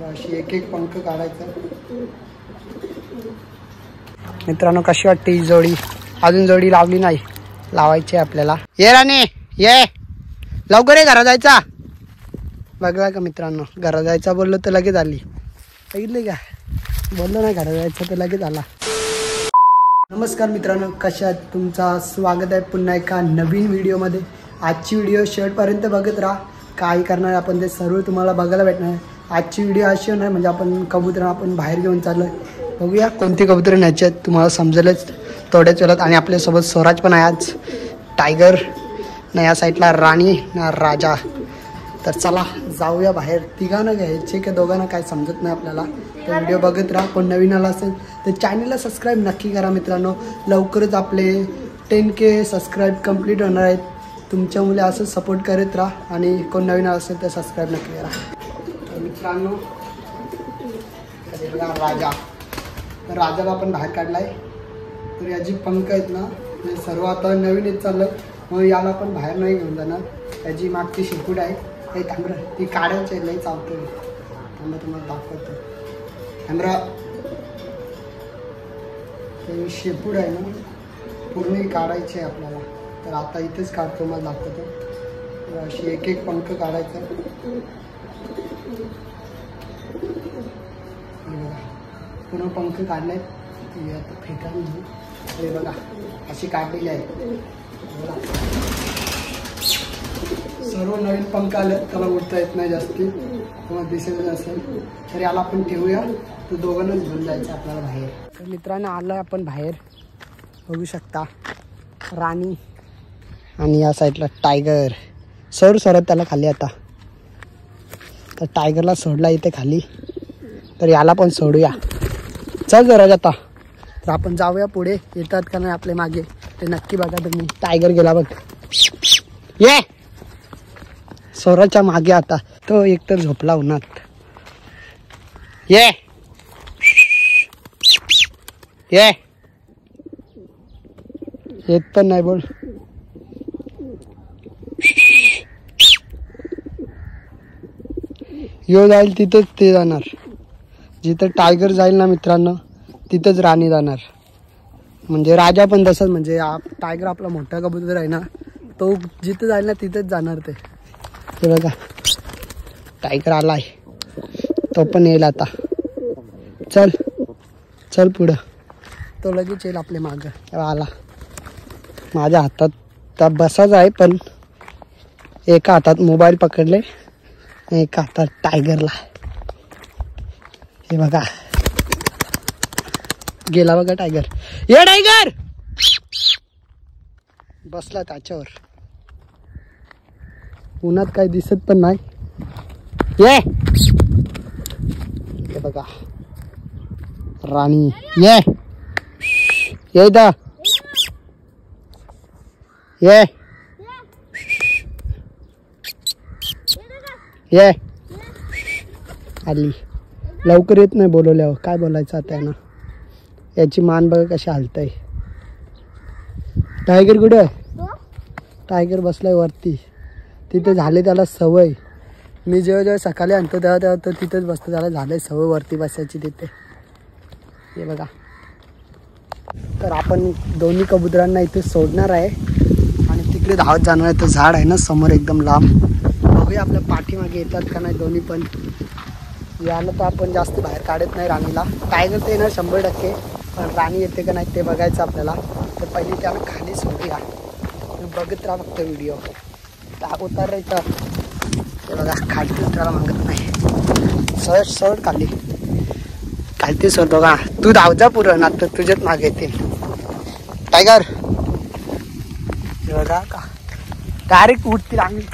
अशी एक एक पंख काढायचं. मित्रांनो कशी वाटते ही जोडी? अजून जोडी लावली नाही, लावायची आपल्याला. ये राणे ये लवकर, ये घरा जायचा. बघला का मित्रांनो, घरा जायचा बोललो तर लगेच आली. बघितले का, बोललो नाही घरा जायचं तर लगेच आला. नमस्कार मित्रांनो, कशा आहात? तुमचा स्वागत आहे पुन्हा एका नवीन व्हिडिओमध्ये. आजची व्हिडिओ शेवटपर्यंत बघत राहा. काय करणार आपण ते सर्व तुम्हाला बघायला भेटणार. आजची व्हिडिओ अशी होणार म्हणजे आपण कबूतर आपण बाहेर घेऊन चाललो आहे. बघूया कोणती कबूतर न्यायची आहेत, तुम्हाला समजेलच थोड्याच वेळात. आणि आपल्यासोबत स्वराज पण आहे आज, टायगर ना, या साईडला राणी ना राजा. तर चला जाऊया बाहेर. तिघांना घ्यायचे की दोघांना काय समजत नाही आपल्याला. तर व्हिडिओ बघत राहा. कोण नवीन आला असेल तर चॅनलला सबस्क्राईब नक्की करा मित्रांनो. लवकरच आपले 10K सबस्क्राईब कंप्लीट होणार आहेत. तुमच्या मुले असं सपोर्ट करत राहा. आणि कोण नवीन आला असेल तर सबस्क्राईब नक्की करा. तर मित्रांनो राजा, तर राजाला आपण बाहेर काढला आहे. तर याची पंख आहेत ना, हे सर्व आता नवीन येत चाललं. मग याला आपण बाहेर नाही घेऊन जाणार. याची मागची शेपूट आहे, हे कॅमेरा ती काढायची आहे, लई चावतो. थांबा तुम्हाला दाखवतो. कॅमेरा ते शेपूट आहे ना, पूर्ण काढायची आहे आपल्याला. तर आता इथेच काढतो, मला दाखवतो. तर अशी एक एक पंख काढायचं. पूर्ण पंख काढले आता फेका नाही. हे बघा अशी काढलेली आहे. सर्व नवीन पंख आले, त्याला उडता येत नाही जास्ती, तुम्हाला दिसेल असेल. तर याला आपण ठेवूया. तर दोघांनाच घेऊन जायचं आपल्याला बाहेर. तर मित्रांनो आलं आपण बाहेर, बघू शकता राणी आणि या साईडला टायगर. सरत त्याला खाली. आता तर टायगरला सोडला इथे खाली. तर याला पण सोडूया. चल जरा आता. तर आपण जाऊया पुढे. येतात का नाही आपले मागे ते नक्की बघा तुम्ही. टायगर गेला बघ, ये सौराच्या मागे. आता तो एकतर झोपला उन्हात. ये ये येत पण नाही बोल. यो जाईल तिथंच ते जाणार. जिथं टायगर जाईल ना मित्रांनो, तिथंच राणी जाणार. म्हणजे राजा पण तसंच. म्हणजे टायगर आपला मोठा कबूतर आहे ना, तो जिथं जाईल ना तिथंच जाणार ते. हे बघा टायगर आलाय, तो पण येईल आता. चल चल पुढं. तो लगेच येईल आपल्या मागं. आला. माझ्या हातात तर बसाच आहे, पण एका हातात मोबाईल पकडले, एका हातात टायगरला. हे बघा गेला बघा टायगर. ये टायगर बसला त्याच्यावर. उन्हात काही दिसत पण नाही. ये हे बघा राणी. ये ये दा ये ये आली. लवकर येत नाही बोलवल्यावर. काय बोलायचं आता ना. याची मान बघा कशी हलतय. टायगर कुठे आहे? टायगर बसलाय वरती. तिथे झाले त्याला सवय. मी जेव्हा जेव्हा सकाळी आणतो तेव्हा तेव्हा तो तिथेच बसतो. त्याला झालंय सवय वरती बसायची तिथे. हे बघा. तर आपण दोन्ही कबुतरांना इथे सोडणार आहे आणि तिकडे धावत जाणार आहे. तर झाड आहे ना समोर एकदम लांब. बघूया आपल्या पाठीमागे येतात का नाही दोन्ही पण. याला तर आपण जास्त बाहेर काढत नाही राणीला. टायगर तर येणार 100%, पण राणी येते का नाही ते बघायचं आपल्याला. तर पहिले त्याला खाली सोडूया. बघत राहा फक्त व्हिडिओ. टाक उतारायचा. ते बघा खालतीच त्याला मागत नाही. सोड खाली. खालती सोड. बघा तू धाव जा पुरं ना, तर तुझ्याच मागे येतील टायगर. हे बघा का डायरेक्ट उठतील आम्ही.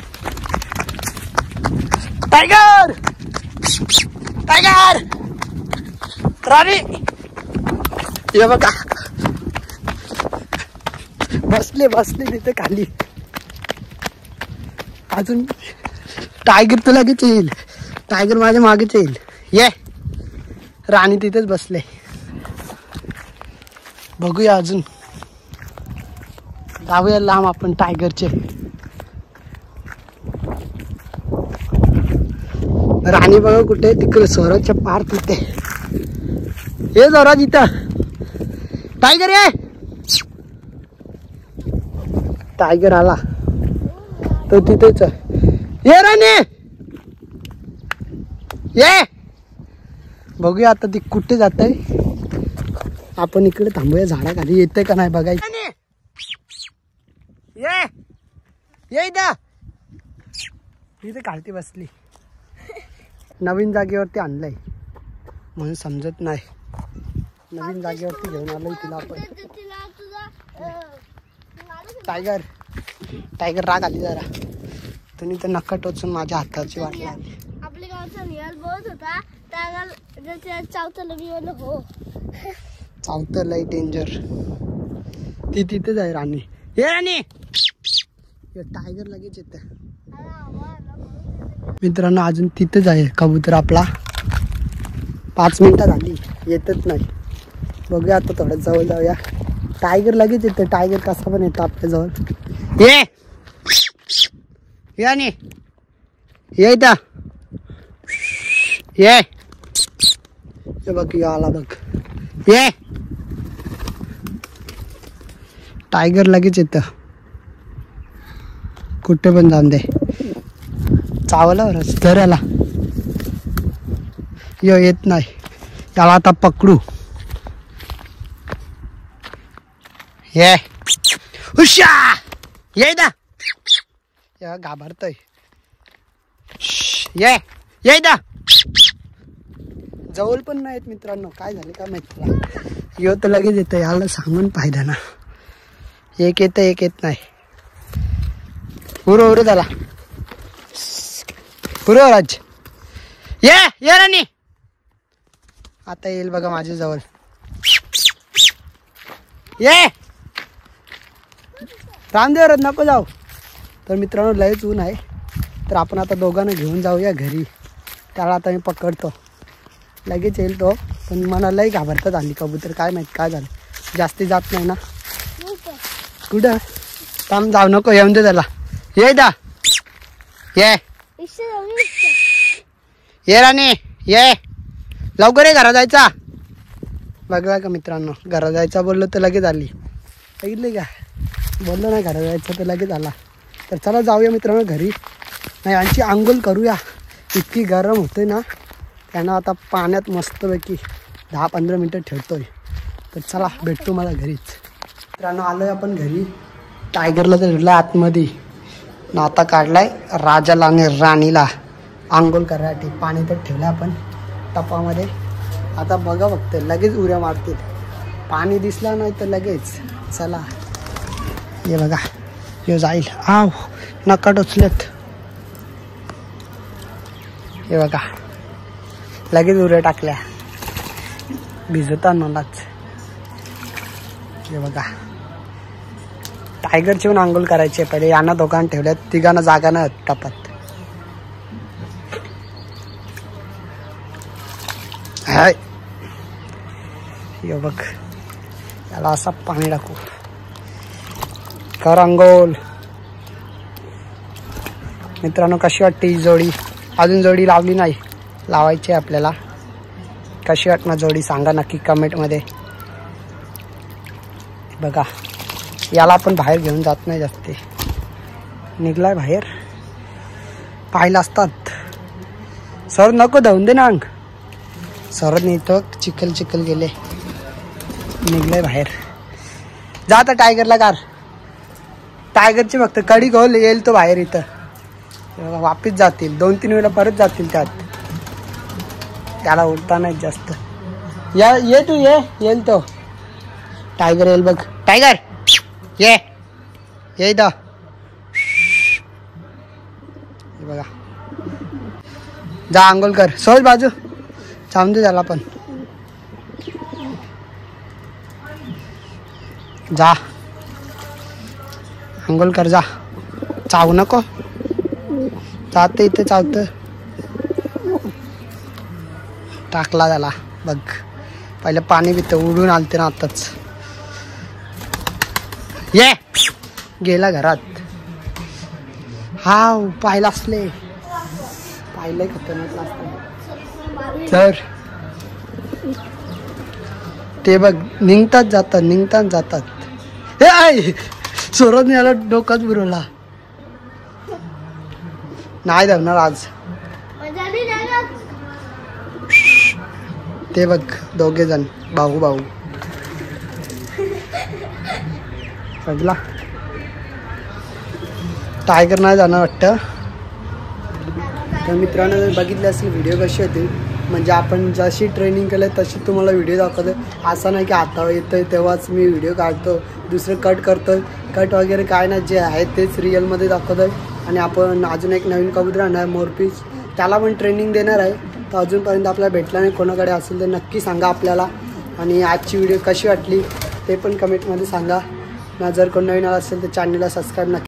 टायगर टायगर राणी. हे बघा बसले तिथे खाली. अजून टायगर तर लगेच येईल. टायगर माझ्या मागेच येईल. ये राणी तिथेच बसले. बघूया अजून. जाऊया लांब आपण टायगरचे. राणी बघा कुठे, तिकडे स्वराजच्या पार तिथे. हे स्वराज इथं. टायगर ये. टायगर आला तो तिथेच. ये राणी ये. बघूया आता ती कुठे जात आहे. आपण इकडे थांबूया, झाडाखाली येते का नाही बघायचं. ये ये इथं. इथे खालती बसली. नवीन जागेवरती आणलंय म्हणून समजत नाही. नवीन जागेवरती घेऊन आलोय तिला आपण. टायगर टायगर राग आली जरा. तुम्ही तर नक्का टोचून माझ्या हाताची वाट लागली. आपल्या गावचा निहाल बोलत होता त्याला चावताला मी हो चावतं लय डेंजर. ती तिथेच आहे राणी. हे राणी. टायगर लगेच येत. मित्रांनो अजून तिथेच आहे कबूतर आपला. 5 मिनिटं झाली येतच नाही. बघूया आता थोडं जवळ जाऊया. टायगर लगेच येतं. टायगर कसा पण येतं आपल्या जवळ. ये राणी ये इथं. ये बघ आला बघ. ये. टायगर लगेच येतं. कुठे पण जाऊन दे. चावला बरंच तर याला. यो येत नाही. त्याला आता पकडू. ये हुशा ये इथं. या घाबरतोय. ये ये इथं. जवळ पण नाहीत मित्रांनो. काय झाले का माहित तुला. यो तर लगेच येतं. याला सांगून पाहिजे ना. एक येतं एक येत नाही. उरो झाला. राज ये ये राणी. आता येईल बघा माझ्या जवळ. ये रामदेव नको जाऊ. तर मित्रांनो लयच ऊन आहे. तर आपण आता दोघांना घेऊन जाऊया घरी. त्याला आता मी पकडतो. लगेच येईल तो. पण मला लय घाबरतात आली कबूतर. काय माहित काय झालं. जास्ती जात नाही ना. कुठं थांब जाऊ नको. येऊन दे त्याला. ये दा ये ये राणी ये लवकर ये. घरा जायचा. बघा का मित्रांनो घरा जायचा बोललो तर लगेच आली. बघितली का. बोललो नाही घरा जायचं तर लगेच आला. तर चला जाऊया मित्रांनो घरी. नाही यांची आंघोळ करूया. इतकी गरम होते ना. त्यांना आता पाण्यात मस्तपैकी 10-15 मिनटं ठेवतोय. तर चला भेटतो मला घरीच. मित्रांनो आलोय आपण घरी. टायगरला तर ठेवला आतमध्ये. नाता काढलाय राजाला आणि राणीला आंघोळ करायसाठी. पाणी तर ठेवलं आपण टपामध्ये. आता बघा फक्त लगेच उड्या मारतील. पाणी दिसला नाही तर लगेच. चला हे बघा हे जाईल. आव नका टोचलेत. हे बघा लगेच उड्या टाकल्या. भिजतानाच. हे बघा टायगरची पण आंघोळ करायची आहे. पहिले यांना दोघांना ठेवल्यात. तिघांना जागा नाही टपात. हाय हे बघ याला असं पाणी टाकू. कर आंघोळ. मित्रांनो कशी वाटते ही जोडी. अजून जोडी लावली नाही. लावायची आहे आपल्याला. कशी वाटणार जोडी सांगा नक्की कमेंटमध्ये. बघा याला आपण बाहेर घेऊन जात नाही जास्त. निघलाय बाहेर. पाहिलं असतात. सर नको धावून दे ना अंग. सर नेतो चिखल चिखल गेले. निघलाय बाहेर. जा आता टायगरला कार. टायगरची फक्त कडी खोल येईल तो बाहेर. इथं वापिस जातील. 2-3 वेळा परत जातील त्यात. त्याला उडता नाही जास्त. ये तू ये. येईल तो टायगर येईल बघ. टायगर ये ये इथं. बघा जा आंघोळ कर. सहज बाजू चावून दे त्याला पण. जा आंघोळ कर जा. चावू नको. जाते इथं चावतं. टाकला त्याला बघ. पहिलं पाणी पितं. उडून आलते ना आताच. ये गेला घरात. हाव पाहिला असले. आईला खतरनाक असतं. तर ते बघ निघतात जातात. हे आई सोरत याला डोकाच बुरवला. नाही धरणार आज. ते बघ दोघे जण भाऊ बघला. टायगर नाही जाणार वाटतं. तर मित्रांनो बघितले असेल व्हिडिओ कशी होती. म्हणजे आपण जशी ट्रेनिंग केलं तशी तुम्हाला व्हिडिओ दाखवतो. असं नाही की आता येतोय तेव्हाच मी व्हिडिओ काढतो दुसरं कट करतो. कट वगैरे काय नाही, जे आहे तेच रिअलमध्ये दाखवतो आहे. आणि आपण अजून एक नवीन कबूतर आणणार आहे मोरपीस, त्याला पण ट्रेनिंग देणार आहे. तर अजूनपर्यंत आपल्याला भेटला नाही. कोणाकडे असेल तर नक्की सांगा आपल्याला. आणि आजची व्हिडिओ कशी वाटली ते पण कमेंटमध्ये सांगा. ना जर कोण नवीन आला असेल तर चॅनलला सबस्क्राईब नक्की